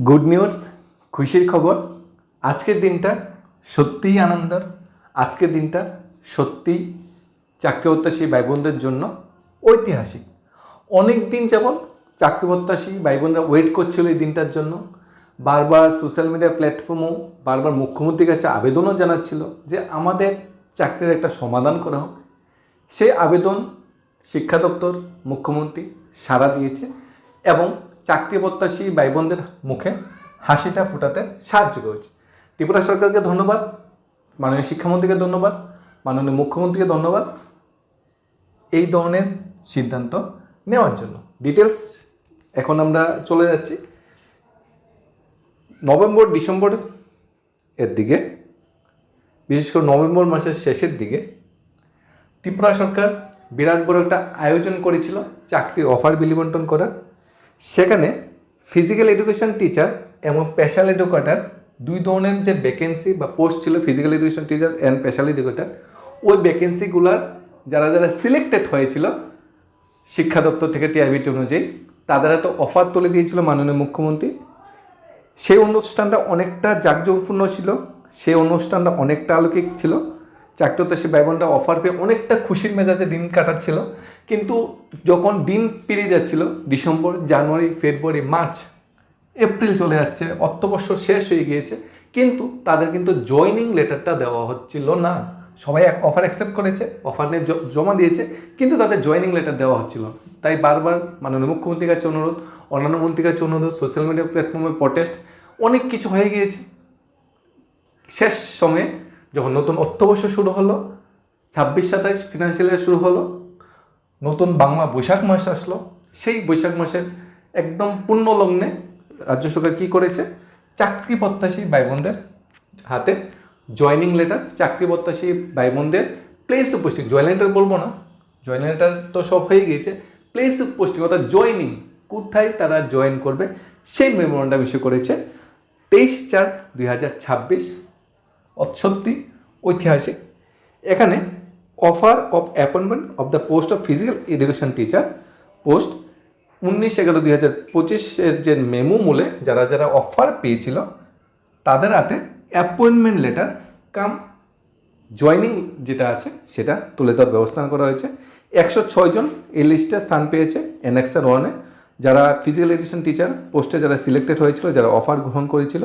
Good news, খুশির খবর। আজকের দিনটা সত্যিই আনন্দের। আজকের দিনটা সত্যিই চাকরি প্রত্যাশী ভাই বোনদের জন্য ঐতিহাসিক। অনেক দিন যাবৎ চাকরি প্রত্যাশী ভাই বোনরা ওয়েট করছিল এই দিনটার জন্য। বারবার সোশ্যাল মিডিয়া প্ল্যাটফর্মও বারবার মুখ্যমন্ত্রীর কাছে আবেদনও জানাচ্ছিল যে আমাদের চাকরির একটা সমাধান করা হোক। সেই আবেদন শিক্ষা দপ্তর, মুখ্যমন্ত্রী সাড়া দিয়েছে এবং চাকরি প্রত্যাশী ভাই বোনদের মুখে হাসিটা ফোটাতে সাহায্য করেছে। ত্রিপুরা সরকারকে ধন্যবাদ, মাননীয় শিক্ষামন্ত্রীকে ধন্যবাদ, মাননীয় মুখ্যমন্ত্রীকে ধন্যবাদ এই ধরনের সিদ্ধান্ত নেওয়ার জন্য। ডিটেলস এখন আমরা চলে যাচ্ছি নভেম্বর ডিসেম্বর এর দিকে, বিশেষ করে নভেম্বর মাসের শেষের দিকে ত্রিপুরা সরকার বিরাট বড় একটা আয়োজন করেছিল চাকরির অফার বিলি-বন্টন করার। সেখানে ফিজিক্যাল এডুকেশন টিচার এবং স্পেশাল এডুকেটার দুই ধরনের যে ভ্যাকেন্সি বা পোস্ট ছিল, physical education teacher and special educator, ওই ভ্যাকেন্সিগুলার যারা যারা সিলেক্টেড হয়েছিল শিক্ষা দপ্তর থেকে টিআইবিটি অনুযায়ী তাদের তো অফার তুলে দিয়েছিল মাননীয় মুখ্যমন্ত্রী। সেই অনুষ্ঠানটা অনেকটা জাঁকজমকপূর্ণ ছিল, সেই অনুষ্ঠানটা অনেকটা আলোকিক ছিল। চাকরি প্রত্যাশী ভাই বোনরা অফার পেয়ে অনেকটা খুশির মেজাজে দিন কাটাচ্ছিল। কিন্তু যখন দিন পেরিয়ে যাচ্ছিল, ডিসেম্বর, জানুয়ারি, ফেব্রুয়ারি, মার্চ, এপ্রিল চলে আসছে, অর্থবর্ষ শেষ হয়ে গিয়েছে, কিন্তু তাদের কিন্তু জয়নিং লেটারটা দেওয়া হচ্ছিল না। সবাই অফার অ্যাকসেপ্ট করেছে, অফার নিয়ে জমা দিয়েছে, কিন্তু তাদের জয়নিং লেটার দেওয়া হচ্ছিল না। তাই বারবার মাননীয় মুখ্যমন্ত্রীর কাছে অনুরোধ, অন্যান্য মন্ত্রীর কাছে অনুরোধ, সোশ্যাল মিডিয়া প্ল্যাটফর্মে প্রটেস্ট, অনেক কিছু হয়ে গিয়েছে। শেষ সময়ে যখন নতুন অর্থবর্ষ শুরু হলো, 26-27 ফিনান্সিয়াল ইয়ার শুরু হলো, নতুন বাংলা বৈশাখ মাস আসলো, সেই বৈশাখ মাসের একদম পূর্ণ লগ্নে রাজ্য সরকার কী করেছে, চাকরি প্রত্যাশী ভাই বোনদের হাতে জয়নিং লেটার, চাকরি প্রত্যাশী ভাই বোনদের place of posting, joining letter বলবো না, জয়নিং লেটার তো সব হয়ে গিয়েছে, প্লেস অফ পোস্টিং অর্থাৎ জয়নিং, কোথায় তারা জয়েন করবে সেই মেমোরেন্ডাম ইস্যু করেছে 23/4/2026। সত্যি ঐতিহাসিক। এখানে offer of appointment of the post of physical education teacher post 19/11/2025 যে মেমো মূলে যারা যারা অফার পেয়েছিল তাদের হাতে অ্যাপয়েন্টমেন্ট লেটার কাম জয়নিং যেটা আছে সেটা তুলে দেওয়ার ব্যবস্থা করা হয়েছে। 106 জন এই লিস্টে স্থান পেয়েছে NXR 1-এ, যারা ফিজিক্যাল এডুকেশন টিচার পোস্টে যারা সিলেক্টেড হয়েছিল, যারা অফার গ্রহণ করেছিল,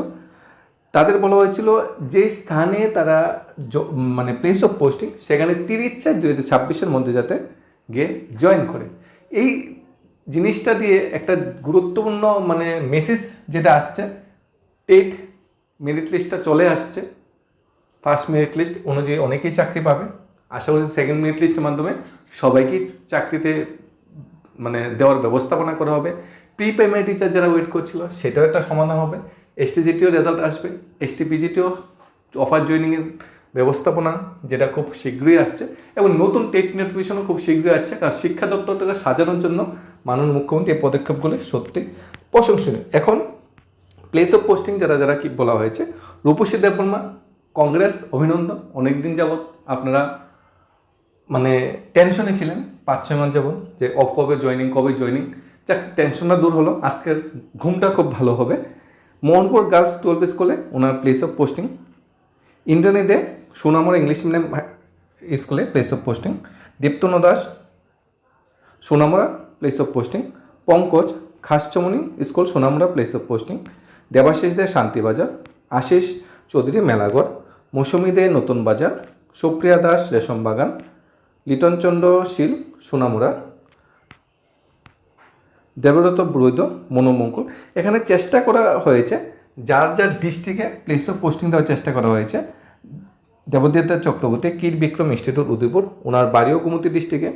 তাদের বলা হয়েছিল যে স্থানে তারা মানে প্লেস অফ পোস্টিং সেখানে 30/4/2026 মধ্যে যাতে গিয়ে জয়েন করে। এই জিনিসটা দিয়ে একটা গুরুত্বপূর্ণ মানে মেসেজ যেটা আসছে, টেট মেরিট লিস্টটা চলে আসছে, ফার্স্ট মেরিট লিস্ট অনুযায়ী অনেকেই চাকরি পাবে। আশা করছি সেকেন্ড মেরিট লিস্টের মাধ্যমে সবাইকেই চাকরিতে মানে দেওয়ার ব্যবস্থাপনা করা হবে। প্রি প্রাইমারি টিচার যারা ওয়েট করছিল সেটাও একটা সমাধান হবে। STGTও রেজাল্ট আসবে, STPGTও অফার জয়নিংয়ের ব্যবস্থাপনা যেটা খুব শীঘ্রই আসছে, এবং নতুন টেট নোটিফিকেশনও খুব শীঘ্রই আসছে। কারণ শিক্ষা দপ্তরটাকে সাজানোর জন্য মাননীয় মুখ্যমন্ত্রী এই পদক্ষেপগুলি সত্যি প্রশংসনীয়। এখন প্লেস অফ পোস্টিং যারা যারা কি বলা হয়েছে, রূপসী দেববর্মা, কংগ্রেস, অভিনন্দন। অনেকদিন যাবৎ আপনারা মানে টেনশনে ছিলেন 5-6 মাস যাবৎ যে কবে জয়নিং, যাক টেনশনটা দূর হলো, আজকের ঘুমটা খুব ভালো হবে। মোহনপুর গার্লস 12 স্কুলে ওনার place of posting. Indrani De, Sonamura English medium স্কুলে place of posting. Diptan Das, Sonamura place of posting. Pankaj, Khaschamani school, Sonamura place of posting. Debashis De, Shantibazar. Ashis Chowdhury, Melaghar. Mousumi De, Natun Bazar. Supriya Das, রেশম বাগান। লিটনচন্দ্র শীল, সোনামুড়া। দেবব্রত বৈদ্য, মনোমঙ্কুল। এখানে চেষ্টা করা হয়েছে যার যার ডিস্ট্রিক্টে প্লেস অফ পোস্টিং দেওয়ার চেষ্টা করা হয়েছে। দেবদত্ত চক্রবর্তী, কীর বিক্রম ইনস্টিটিউট, উদয়পুর, ওনার বাড়িও কুমতি ডিস্ট্রিক্টে।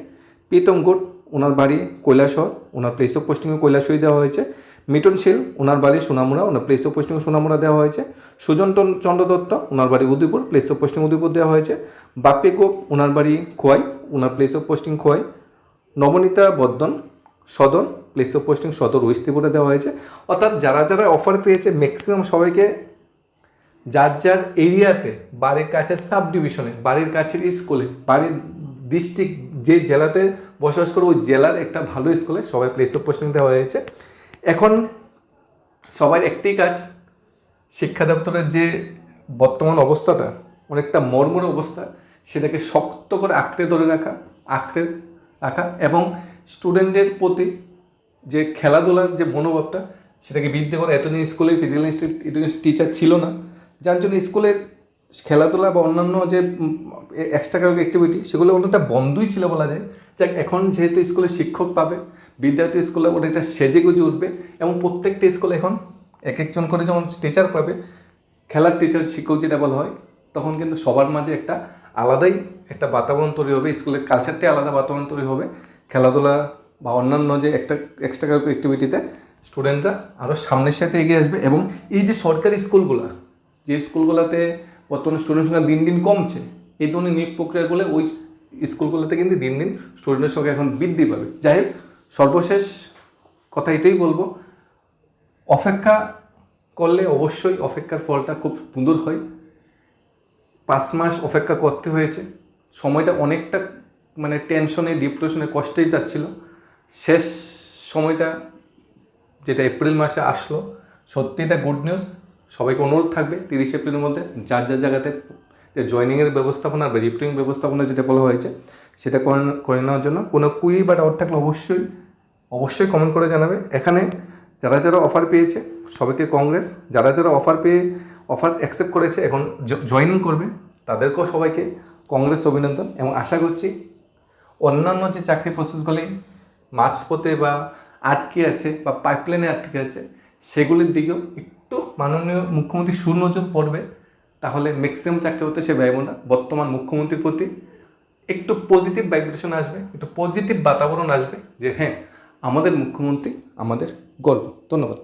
প্রীতম গুড, ওনার বাড়ি কৈলাসহর, ওনার প্লেস অফ পোস্টিংয়ে কৈলাসহরই দেওয়া হয়েছে। মিটন শীল, ওনার বাড়ি সোনামুড়া, ওনার প্লেস অফ পোস্টিংয়ে সোনামুড়া দেওয়া হয়েছে। সুজন চন্দ্র দত্ত, ওনার বাড়ি Udaipur, place of posting Udaipur দেওয়া হয়েছে। বাপ্পি গোপ, ওনার বাড়ি খোয়াই, ওনার place of posting Khowai. Nabanita Bardhan, Sadar, place of posting Sadar west Tripura দেওয়া হয়েছে। অর্থাৎ যারা যারা অফার পেয়েছে ম্যাক্সিমাম সবাইকে যার যার এরিয়াতে, বাড়ির কাছের সাব ডিভিশনে, বাড়ির কাছের স্কুলে, বাড়ির ডিস্ট্রিক্ট যে জেলাতে বসবাস করে ওই জেলার একটা ভালো স্কুলে সবাই প্লেস অফ পোস্টিং দেওয়া হয়েছে। এখন সবার একটাই কাজ, শিক্ষা দপ্তরের যে বর্তমান অবস্থাটা অনেকটা মর্মর অবস্থা, সেটাকে শক্ত করে আঁকড়ে ধরে রাখা এবং স্টুডেন্টদের প্রতি যে খেলাধুলার যে মনোভাবটা সেটাকে বৃদ্ধি করা। এতদিন স্কুলে ফিজিক্যাল এডুকেশন টিচার ছিল না, যার জন্য স্কুলের খেলাধুলা বা অন্যান্য যে এক্সট্রা কারিকুলার অ্যাক্টিভিটি সেগুলো অনেকটা বন্ধই ছিল বলা যায়। যাক, এখন যেহেতু স্কুলে শিক্ষক পাবে, বিদ্যার্থী স্কুলে অনেকটা সেজে গুজে উঠবে এবং প্রত্যেকটা স্কুলে এখন এক একজন করে যেমন টিচার পাবে, খেলার টিচার শিক্ষক যেটা বলা হয়, তখন কিন্তু সবার মাঝে একটা আলাদাই একটা বাতাবরণ তৈরি হবে, স্কুলের কালচারটাই আলাদা বাতাবরণ তৈরি হবে। খেলাধুলা বা অন্যান্য যে একটা এক্সট্রা কারিকুলার অ্যাক্টিভিটিতে স্টুডেন্টরা আরও সামনের সাথে এগিয়ে আসবে। এবং এই যে সরকারি স্কুলগুলো, যে স্কুলগুলোতে বর্তমানে স্টুডেন্ট সংখ্যা দিন দিন কমছে, এই ধরনের নিয়োগ প্রক্রিয়াগুলো ওই স্কুলগুলোতে কিন্তু দিন দিন স্টুডেন্টের সংখ্যা এখন বৃদ্ধি পাবে। যাই হোক, সর্বশেষ কথা এটাই বলবো, অপেক্ষা করলে অবশ্যই অপেক্ষার ফলটা খুব সুন্দর হয়। 5 মাস অপেক্ষা করতে হয়েছে, সময়টা অনেকটা মানে টেনশনে, ডিপ্রেশনে, কষ্টেই যাচ্ছিল। শেষ সময়টা যেটা এপ্রিল মাসে আসলো, সত্যি এটা গুড নিউজ। সবাইকে অনুরোধ থাকবে 30 এপ্রিলের মধ্যে যার যার জায়গাতে যে জয়েনিংয়ের ব্যবস্থাপনা বা রিপ্রিং ব্যবস্থাপনা যেটা বলা হয়েছে সেটা করে নেওয়ার জন্য কোনো কুইরি বা ডাউট থাকলে অবশ্যই কমেন্ট করে জানাবে। এখানে যারা যারা অফার পেয়েছে সবাইকে কংগ্রেস, যারা যারা অফার অ্যাকসেপ্ট করেছে এখন জয়েনিং করবে তাদেরকেও সবাইকে কংগ্রেস, অভিনন্দন। এবং আশা করছি অন্যান্য যে চাকরি প্রসেসগুলি মাঝপথে বা আটকে আছে বা পাইপলাইনে আটকে আছে সেগুলির দিকেও একটু মাননীয় মুখ্যমন্ত্রী সুনজর পড়বে, তাহলে ম্যাক্সিমাম চাকরি হতে সে ব্যয়বো না। বর্তমান মুখ্যমন্ত্রীর প্রতি একটু পজিটিভ ভাইব্রেশন আসবে, একটু পজিটিভ বাতাবরণ আসবে যে হ্যাঁ, আমাদের মুখ্যমন্ত্রী আমাদের গর্ব। ধন্যবাদ।